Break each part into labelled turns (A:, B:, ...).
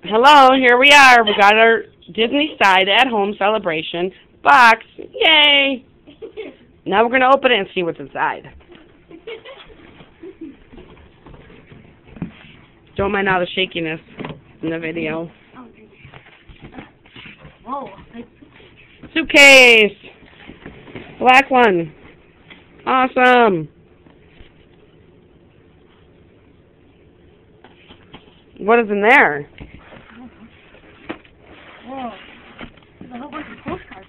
A: Hello, here we are. We got our Disney side at home celebration box. Yay! Now we're going to open it and see what's inside. Don't mind all the shakiness in the video.
B: Whoa.
A: Suitcase! Black one. Awesome! What is in there?
B: Whoa. There's a whole bunch of postcards.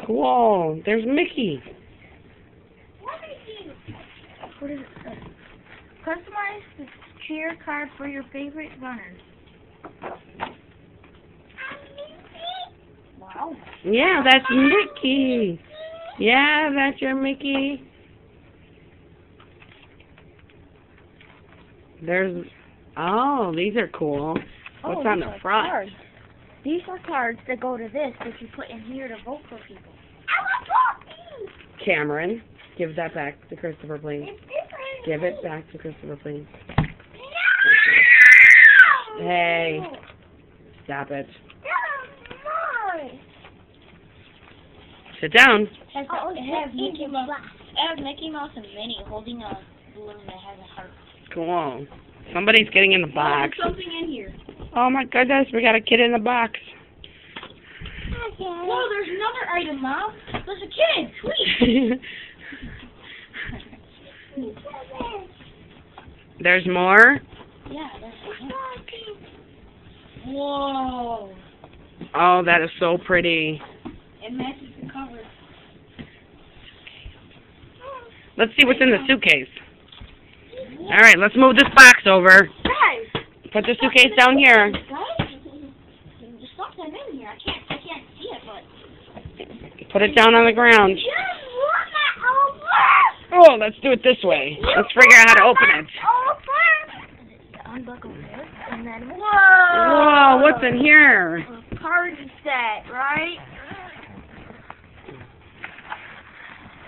A: Cool. There's Mickey.
B: What is it? Customize the cheer card for your favorite runners. Wow.
A: Yeah, that's Mickey. Yeah, that's your Mickey. There's... Oh, these are cool. What's on the front?
B: Cards. These are cards that go to this that you put in here to vote for people.
A: Cameron, give that back to Christopher, please. Give it back to Christopher, please. Hey, stop it. Sit down.
B: It has Mickey Mouse and Minnie holding a balloon that has a heart.
A: Cool. Somebody's getting in the box.
B: There's something in here.
A: Oh my goodness, we got a kid in the box.
B: Whoa, there's another item, Mom. There's a kid. Sweet.
A: There's more?
B: Yeah, there's Whoa.
A: Oh, that is so pretty.
B: It matches the cover.
A: Let's see what's in the suitcase. All right, let's move this box over.
B: Guys.
A: Put the suitcase down here.
B: There's something in here. I can't see it, but.
A: Put it down on the ground. Oh, let's do it this way. Let's figure out how to open it.
B: Unbuckle this, and then
A: Whoa, what's in here?
B: A party set, right?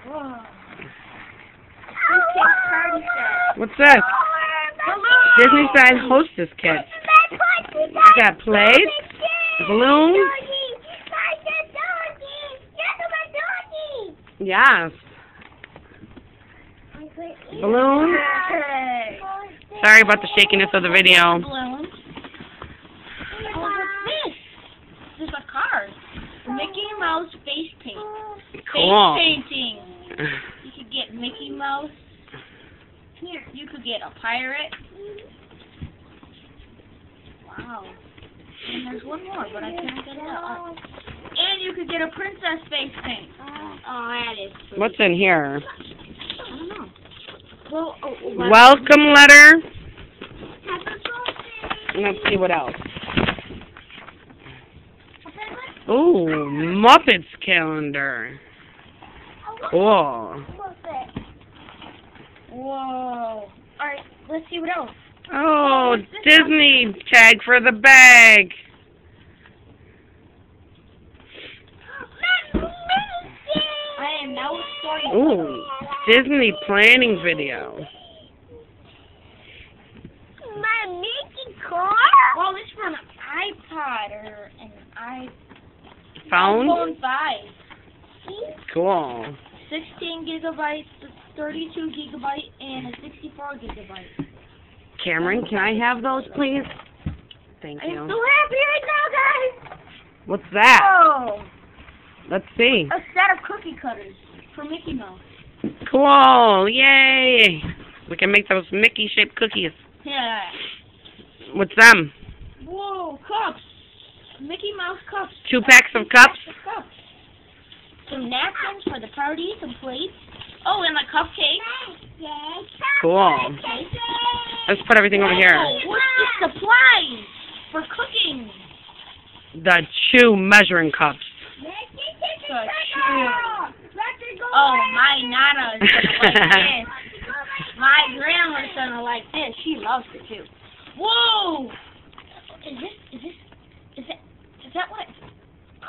B: Whoa. Party set.
A: What's this? Disney side hostess kit. You got plates, balloons. Yes. Balloons. Sorry about the shakiness of the video.
B: Balloons. Oh, what's this? This is a card. Mickey Mouse face paint.
A: Cool.
B: Face painting. You could get Mickey Mouse. Here, you could get a pirate. Wow. And there's one more, but I can't get it out. And you could get a princess face paint. Oh, that is pretty.
A: What's in here?
B: I don't know. Well,
A: Welcome letter. Let's see what else. Ooh, Muppets calendar. Cool.
B: Whoa. Alright, let's see what else.
A: Oh, Disney tag for the bag.
B: I am now starting.
A: Ooh, Disney planning video.
B: My Mickey car? Well, it's for an iPod or an
A: Phone?
B: iPhone 5.
A: Cool.
B: 16 gigabytes, 32 gigabyte, and a 64 gigabyte.
A: Cameron, can I have those, please? Thank
B: I'm
A: you.
B: so happy right now, guys!
A: What's that?
B: Oh,
A: Let's see.
B: a set of cookie cutters for Mickey Mouse.
A: Cool. Yay. We can make those Mickey-shaped cookies.
B: Yeah.
A: What's them?
B: Whoa, cups. Mickey Mouse cups.
A: 2 packs of cups?
B: Some napkins for the party, some plates. Oh, and a cupcake.
A: Cool. Let's put everything over here.
B: Oh, what's the supplies for cooking?
A: The Chew measuring cups.
B: Oh, my Nana's gonna like this. My grandma's gonna like this. She loves it too. Whoa! Is that what?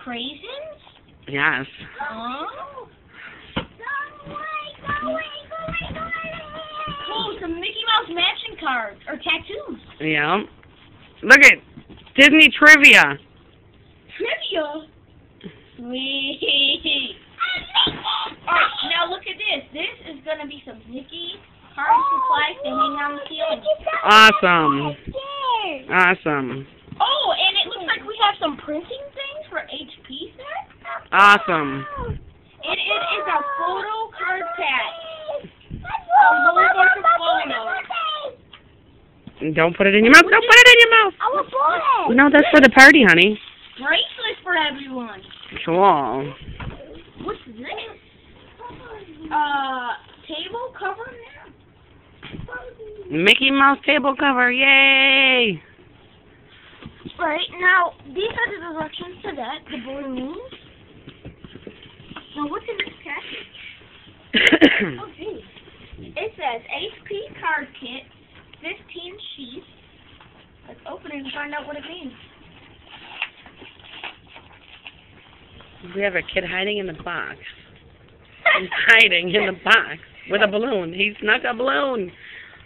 B: Craisins?
A: Yes.
B: Oh. Oh, some Mickey Mouse matching cards or tattoos.
A: Yeah. Look at Disney trivia.
B: Trivia. Sweet. Alright, now look at this. This is gonna be some Mickey card supplies to hang on the ceiling.
A: Awesome. Awesome.
B: Oh, and it looks like we have some printing things for HP set.
A: Awesome.
B: It is a photo card set. A whole bunch of photos.
A: Don't put it in your mouth. Don't put it in your mouth.
B: I want photos.
A: No, that's for the party, honey.
B: Bracelets for everyone.
A: Cool.
B: What's this? Table cover?
A: Mickey Mouse table cover. Yay.
B: Right, now, these are the directions to that. The balloons. Now, what's in this package? Oh, geez. It says HP card kit, 15 sheets. Let's open it and find out what it means.
A: We have a kid hiding in the box. He's hiding in the box with a balloon. He snuck a balloon.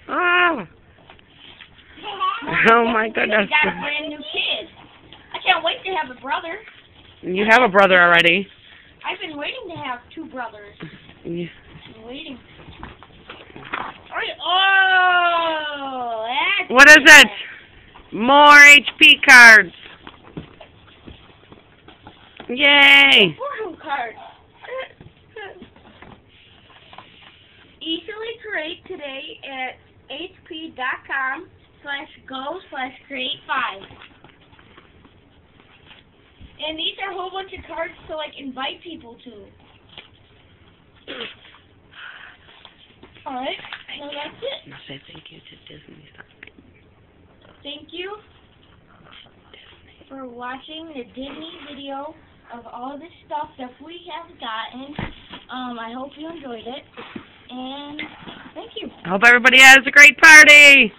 A: Oh. Oh my goodness.
B: We got a brand new kid. I can't wait to have a brother.
A: You have a brother already.
B: I've been waiting to have two brothers.
A: Yeah.
B: I'm waiting. Oh, that's
A: What is it? More HP cards. Yay.
B: Photo cards. Easily create today at hp.com/go/create5. And these are a whole bunch of cards to like invite people to. Alright, so that's it.
A: Now say thank you to Disney.
B: Thank you for watching the Disney video of all the stuff that we have gotten. I hope you enjoyed it. And thank you.
A: I hope everybody has a great party.